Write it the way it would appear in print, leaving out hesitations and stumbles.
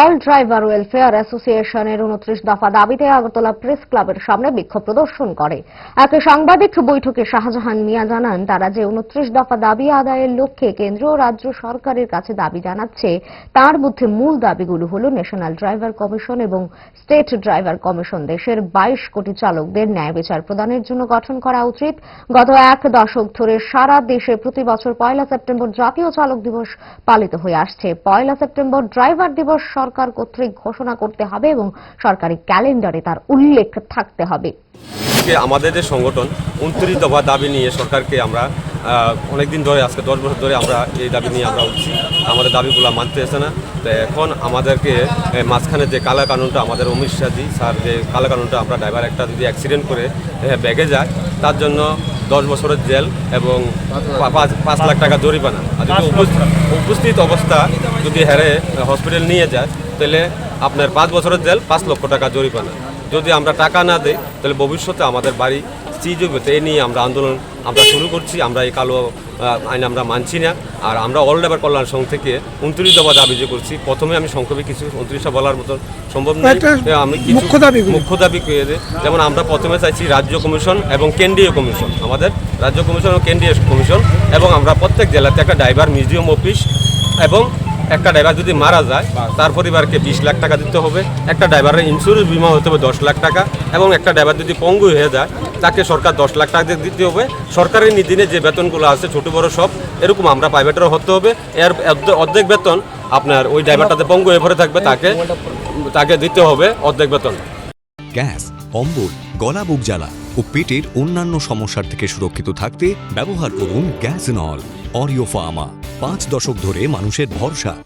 All driver welfare অ্যাসোসিয়েশনের 29 দফা দাবিতে আগরতলা প্রেস ক্লাবের সামনে বিক্ষোভ প্রদর্শন করে। এক সাংবাদিক বৈঠকে শাহজাহান মিয়া জানান, তারা যে 29 দফা দাবি আদায়ের লক্ষ্যে কেন্দ্র ও রাজ্য সরকারের কাছে দাবি জানাচ্ছে, তার মধ্যে মূল দাবিগুলো হল ন্যাশনাল ড্রাইভার কমিশন এবং স্টেট ড্রাইভার কমিশন। দেশের 22 কোটি চালকদের ন্যায় বিচার প্রদানের জন্য গঠন করা উচিত। গত এক দশক ধরে সারা দেশে প্রতি বছর 1 সেপ্টেম্বর জাতীয় চালক দিবস পালিত হয়ে আসছে। 1 সেপ্টেম্বর ড্রাইভার দিবস সরকার কর্তৃক ঘোষণা করতে হবে এবং সরকারি ক্যালেন্ডারে তার উল্লেখ থাকতে হবে। আমাদের যে সংগঠন 29 দফা দাবি নিয়ে সরকারকে আমরা অনেকদিন ধরে, আজকে 10 বছর ধরে আমরা এই দাবি নিয়ে আমরা উঠছি। আমাদের দাবিগুলো মানতে আসে না। তো এখন আমাদেরকে মাঝখানে যে কালা কানুনটা আমাদের অমিত শাহজি স্যার, যে কালা কানুনটা, আমরা ড্রাইভার একটা যদি অ্যাক্সিডেন্ট করে ব্যাগে যায় তার জন্য 10 বছরের জেল এবং 5 লাখ টাকা জরিমানা। আর যদি উপস্থিত অবস্থা যদি হেরে হসপিটাল নিয়ে যায় তাহলে আপনার 5 বছরের জেল, 5 লক্ষ টাকা জরিমানা। যদি আমরা টাকা না দিই তাহলে ভবিষ্যতে আমাদের বাড়ি সিজ হবে। এই নিয়ে আমরা আন্দোলন শুরু করছি। আমরা এই কালো আইন আমরা মানছি না। আর আমরা অল ড্রাইভার কল্যাণ সংঘ থেকে 29 দফা দাবি যে করছি। প্রথমে আমি সংক্ষেপে কিছু 29টা বলার মতো সম্ভব নয়। আমি কিছু মুখ্য দাবি করে দিই। যেমন আমরা প্রথমে চাইছি রাজ্য কমিশন এবং কেন্দ্রীয় কমিশন, আমাদের রাজ্য কমিশন এবং কেন্দ্রীয় কমিশন, এবং আমরা প্রত্যেক জেলাতে একটা ড্রাইভার মিউজিয়াম অফিস, এবং একটা ড্রাইভার যদি মারা যায় তার পরিবারকে 20 লাখ টাকা দিতে হবে। একটা ড্রাইভারের ইন্স্যুরেন্স বিমা হতে হবে 10 লাখ টাকা, এবং একটা ড্রাইভার যদি পঙ্গু হয়ে যায় তাকে সরকার 10 লাখ টাকা দিতে হবে। সরকারি নীতিনে যে বেতনগুলো আছে ছোট বড় সব এরকম আমরা প্রাইভেটেরও হতে হবে। এর অর্ধেক বেতন আপনার ওই ড্রাইভারটাতে পঙ্গু হয়ে পড়ে থাকবে, তাকে দিতে হবে অর্ধেক বেতন। গ্যাস, অম্বল, গলা, বুক জ্বালা ও পেটের অন্যান্য সমস্যার থেকে সুরক্ষিত থাকতে ব্যবহার করুন গ্যাসনল। অরিও ফার্মা, 5 দশক ধরে মানুষের ভরসা।